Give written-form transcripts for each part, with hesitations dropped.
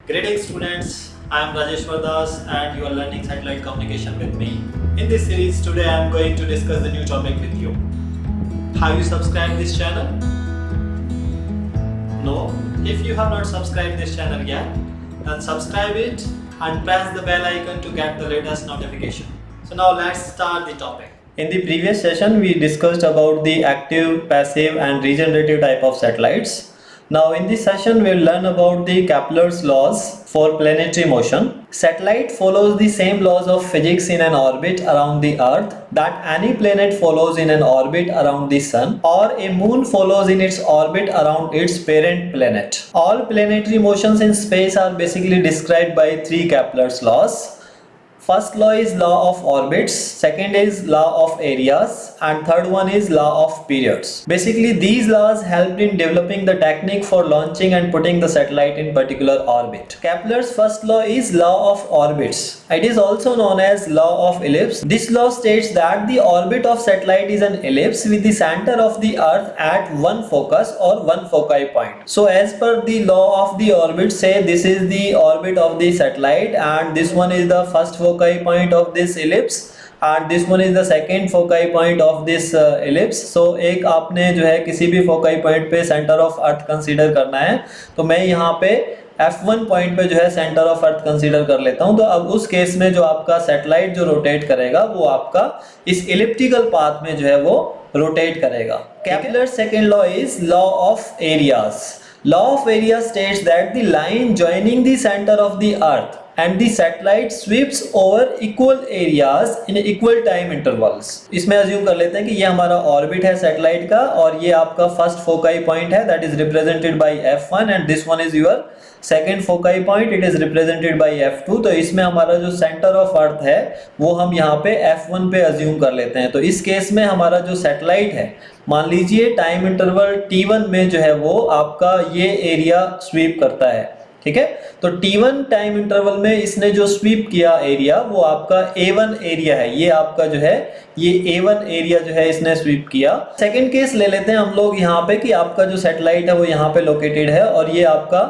Greetings students, I am Rajeshwar Das and you are learning satellite communication with me. In this series today I am going to discuss the new topic with you. Have you subscribed this channel? No? If you have not subscribed this channel yet, then subscribe it and press the bell icon to get the latest notification. So now let's start the topic. In the previous session we discussed about the active, passive and regenerative type of satellites. Now in this session we will learn about the Kepler's laws for planetary motion. Satellite follows the same laws of physics in an orbit around the earth that any planet follows in an orbit around the sun, or a moon follows in its orbit around its parent planet. All planetary motions in space are basically described by three Kepler's laws. First law is law of orbits, second is law of areas, and third one is law of periods. Basically these laws helped in developing the technique for launching and putting the satellite in particular orbit. Kepler's first law is law of orbits. It is also known as law of ellipse. This law states that the orbit of satellite is an ellipse with the center of the earth at one focus or one foci point. So as per the law of the orbit, say this is the orbit of the satellite and this one is the first foci point of this ellipse and this one is the second foci point of this ellipse. So एक आपने जो है किसी भी foci point पे center of earth consider करना है, तो मैं यहाँ पे F1 पॉइंट पे जो है सेंटर ऑफ अर्थ कंसीडर कर लेता हूं। तो अब उस केस में जो आपका सैटेलाइट जो रोटेट करेगा वो आपका इस इलिप्टिकल पाथ में जो है वो रोटेट करेगा। Kepler second law is law of areas. Law of area states that the line joining the centre of the earth and the satellite sweeps over equal areas in equal time intervals. इसमें assume कर लेते हैं कि ये हमारा orbit है satellite का और ये आपका फर्स्ट फोकाई पॉइंट है, that is represented by F1 and this one is your second foci point, it is represented by F2. तो इसमें हमारा जो सेंटर ऑफ अर्थ है वो हम यहाँ पे F1 पे अज्यूम कर लेते हैं. तो इस केस में हमारा जो सैटेलाइट है, मान लीजिए टाइम इंटरवल T1 में जो है वो आपका ये एरिया स्वीप करता है, ठीक है. तो T1 टाइम इंटरवल में इसने जो स्वीप किया एरिया वो आपका A1 एरिया है. ये आपका जो है ये A1 एरिया जो है इसने स्वीप किया. सेकंड केस ले लेते हैं हम लोग यहाँ पे कि आपका जो सैटेलाइट है वो यहाँ पे लोकेटेड है और ये आपका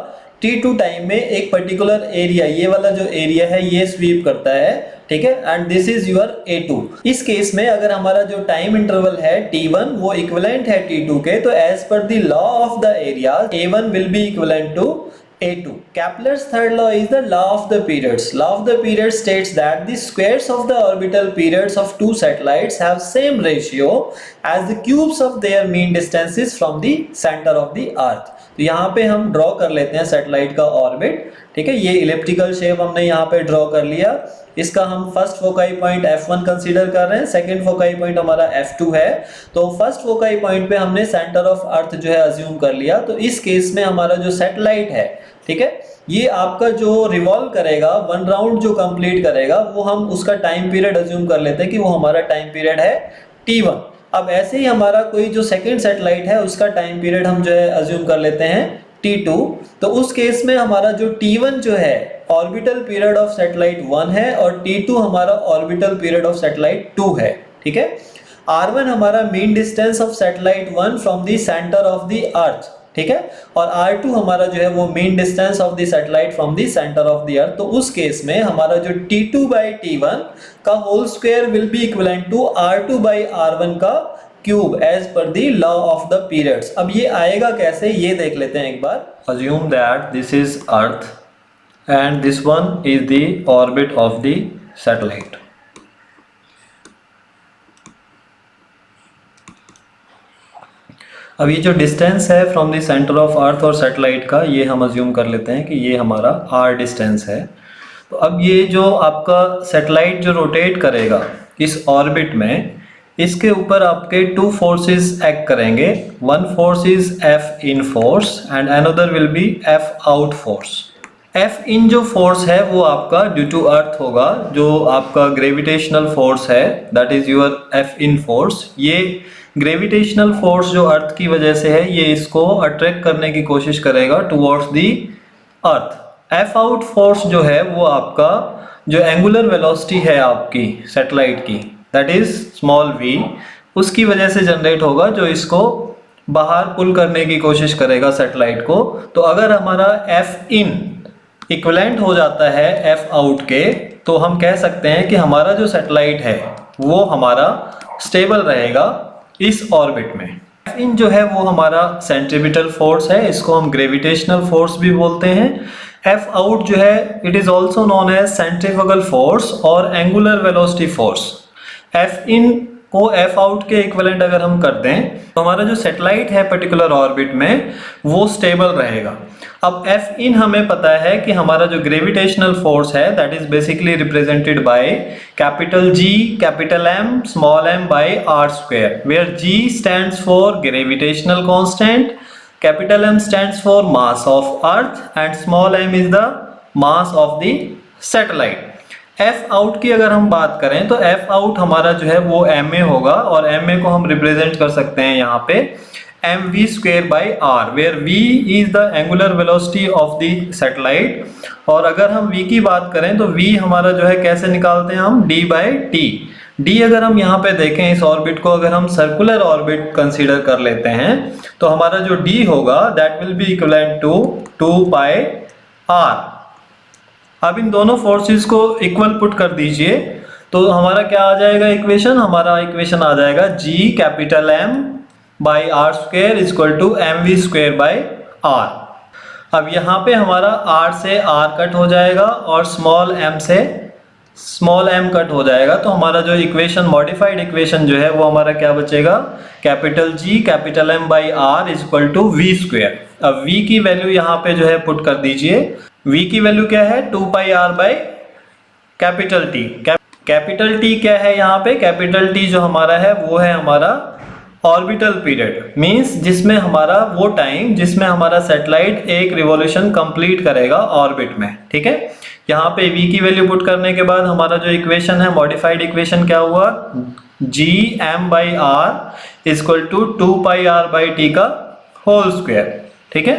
T2 टाइम में एक पर्टिकुलर एरिया, ये वाला जो एरिया है ये स्वीप करता है, ठीक है. And this is your A2. इस केस में अगर हमारा जो टाइम इंटरवल है T1 वो इक्विवेलेंट है T2 के, तो as per the law of the area A1 will be equivalent to A2. Kepler's third law is the law of the periods. Law of the periods states that the squares of the orbital periods of two satellites have same ratio as the cubes of their mean distances from the center of the earth. तो यहाँ पे हम draw कर लेते हैं satellite का orbit, ठीक है. ये इलिप्टिकल शेप हमने यहाँ पे ड्रॉ कर लिया. इसका हम first foci point F1 consider कर रहे हैं, सेकंड फोकाई पॉइंट हमारा F2 है. तो फर्स्ट फोकाई पॉइंट पे हमने सेंटर ऑफ अर्थ जो है अज्यूम कर लिया. तो इस केस में हमारा जो सैटेलाइट है, ठीक है, ये आपका जो रिवॉल्व करेगा, वन राउंड जो कंप्लीट करेगा, वो हम उसका टाइम पीरियड अज्यूम कर लेते हैं कि वो हमारा टाइम पीरियड है T1. अब ऐसे ही हमारा कोई जो सेकंड सैटेलाइट है उसका टाइम पीरियड हम जो है अज्यूम कर लेते हैं T2. तो उस केस में हमारा जो T1 जो है ऑर्बिटल पीरियड ऑफ सैटेलाइट 1 है और T2 हमारा ऑर्बिटल पीरियड ऑफ सैटेलाइट 2 है, ठीक है. R1 हमारा mean distance of satellite 1 from the centre of the earth, ठीक है, और R2 हमारा जो है वो mean distance of the satellite from the centre of the earth. तो उस केस में हमारा जो T2 बाई T1 का whole square will be equivalent to R2 by R1 का cube as per the law of the periods. अब ये आएगा कैसे ये देख लेते हैं एक बार. Assume that this is earth and this one is the orbit of the satellite. अब ये जो डिस्टेंस है from the centre of earth और सैटेलाइट का, ये हम अज्यूम कर लेते हैं कि ये हमारा r डिस्टेंस है. तो अब ये जो आपका सैटेलाइट जो रोटेट करेगा इस ऑर्बिट में, इसके ऊपर आपके टू फोर्सेस एक्ट करेंगे. One force is F in force and another will be F out force. F इन जो फोर्स है वो आपका ड्यू टू अर्थ होगा, जो आपका ग्रेविटेशनल फोर्स है, that is your F in force. ये ग्रेविटेशनल फोर्स जो अर्थ की वजह से है ये इसको अट्रैक्ट करने की कोशिश करेगा towards the earth. F out force जो है वो आपका जो एंगुलर वेलोसिटी है आपकी सैटेलाइट की, दैट इज स्मॉल v, उसकी वजह से जनरेट होगा जो इसको बाहर पुल करने की कोशिश करेगा सैटेलाइट को. तो अगर हमारा F इन इक्विवेलेंट हो जाता है एफ आउट के, तो हम कह सकते हैं कि हमारा जो सैटेलाइट है वो हमारा स्टेबल रहेगा इस ऑर्बिट में। एफ इन जो है वो हमारा सेंट्रीपिटल फोर्स है, इसको हम ग्रेविटेशनल फोर्स भी बोलते हैं। एफ आउट जो है it is also known as centrifugal force और angular velocity force. F in को एफ आउट के इक्विवेलेंट अगर हम कर दें तो हमारा जो सैटेलाइट है पर्टिकुलर ऑर्बिट में वो स्टेबल रहेगा। अब एफ इन हमें पता है कि हमारा जो ग्रेविटेशनल फोर्स है that is basically represented by capital G capital M small m by r square, where G stands for gravitational constant, capital M stands for mass of earth and small m is the mass of the satellite. F out की अगर हम बात करें तो F out हमारा जो है वो एम ए होगा, और एम ए को हम रिप्रेजेंट कर सकते हैं यहाँ पे m we square by r, where v is the angular velocity of the satellite. और अगर हम वी की बात करें तो वी हमारा जो है कैसे निकालते हैं हम, डी बाई टी। डी अगर हम यहाँ पे देखें इस ऑर्बिट को अगर हम सर्कुलर ऑर्बिट कंसीडर कर लेते हैं तो हमारा जो डी होगा that will be equivalent to 2 pi r. अब इन दोनों फोर्सेस को इक्वल पुट कर दीजिए तो हमारा क्या आ जाएगा इक्वेशन, हमारा इक्वेशन आ जाएगा G capital M by R square equal to M we square by R. अब यहाँ पे हमारा आर से आर कट हो जाएगा और स्मॉल एम से स्मॉल एम कट हो जाएगा, तो हमारा जो इक्वेशन मॉडिफाइड इक्वेशन जो है वो हमारा क्या बचेगा, capital G capital M by r equal to v square. अब वी की वैल्यू यहाँ पे जो है पुट कर दीजिए, v की वैल्यू क्या है 2 pi are by capital T. Capital T क्या है यहाँ पे, कैपिटल टी जो हमारा है वो है हमारा ऑर्बिटल पीरियड, मींस जिसमें हमारा वो टाइम जिसमें हमारा सैटेलाइट एक रिवॉल्यूशन कंप्लीट करेगा ऑर्बिट में। ठीक है, यहाँ पे v की वैल्यू पुट करने के बाद हमारा जो इक्वेशन है मॉडिफाइड इक्वेशन क्या हुआ, G M by r equal to 2 pi are by T का होल स्क्वायर। ठीक है,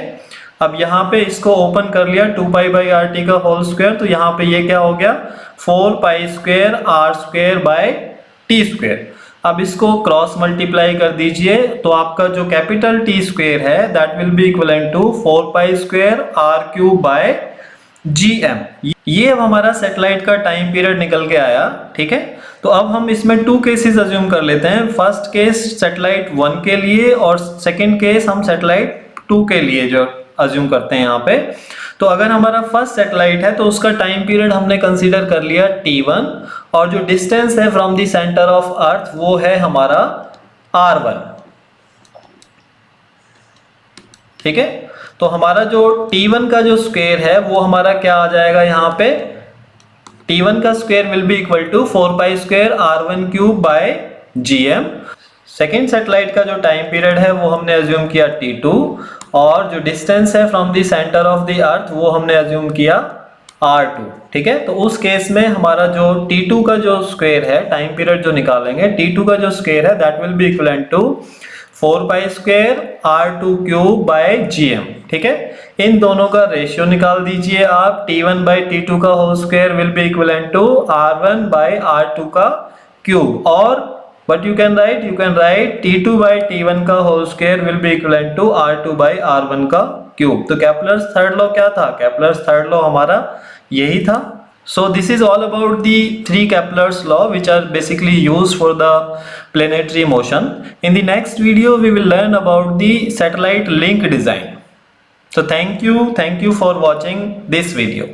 अब यहाँ पे इसको ओपन कर लिया 2 पाई बाई आर टी का होल स्क्वायर, तो यहाँ पे ये क्या हो गया 4 pi square r square by T square. अब इसको क्रॉस मल्टीप्लाई कर दीजिए तो आपका जो कैपिटल टी स्क्वायर है that will be equivalent to 4 pi square r cube by G M. ये अब हमारा सैटेलाइट का टाइम पीरियड निकल के आया। ठीक है, तो अब हम इसमें 2 केसेस अज्यूम कर लेते हैं, फर्स्ट केस सैटेलाइट 1 के लिए और सेकेंड केस हम सैटेलाइट 2 के लिए जो अज्यूम करते हैं यहाँ पे। तो अगर हमारा फर्स्ट सैटेलाइट है तो उसका टाइम पीरियड हमने कंसीडर कर लिया t1 और जो डिस्टेंस है from the centre of earth वो है हमारा r1। ठीक है, तो हमारा जो t1 का जो स्क्वायर है वो हमारा क्या आ जाएगा, यहाँ पे t1 का square will be equal to 4 pi square r1 cube by gm। Second satellite का जो टाइम पीरियड है वो हमने अज्यूम किया t2 और जो डिस्टेंस है from the centre of the earth वो हमने अज्यूम किया r2। ठीक है, तो उस केस में हमारा जो t2 का जो स्क्वायर है टाइम पीरियड जो निकालेंगे t2 का जो स्क्वायर है that will be equivalent to 4 pi square r2 cube by gm। ठीक है, इन दोनों का रेशियो निकाल दीजिए आप, t1 बाई t2 का whole square will be equivalent to r1 by r2 का क्यूब, और but you can write t2 by t1 का whole square will be equivalent to r2 by r1 का क्यूब। तो Kepler's third law क्या था, Kepler's third law हमारा यही था। So this is all about the 3 Kepler's law which are basically used for the planetary motion. In the next video we will learn about the satellite link design. So thank you for watching this video.